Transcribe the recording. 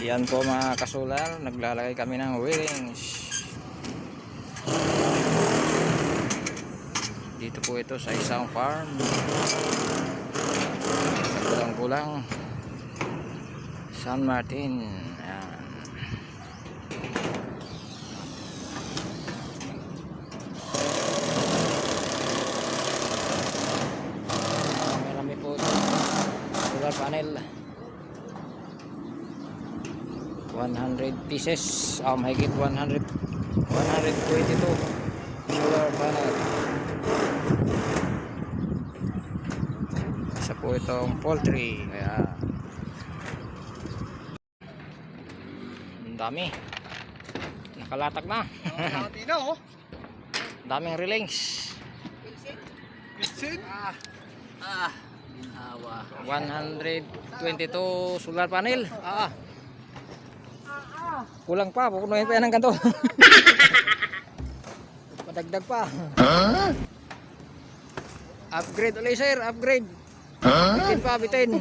Yan po mga kasular, naglalagay kami ng wheelings. Dito po ito sa isang farm. Sa Kulang-Kulang, San Martin. Ayan. Marami po solar panel. 100 pieces, mahigit 122 solar panel. Isa po itong poultry. Kaya ang dami, nakalatag na. Daming relings. 122 solar panel. Kulang pa, pupunuhin pa yan ng kanto. Padagdag pa. Upgrade ulit sir, upgrade. Bitin pa, bitin.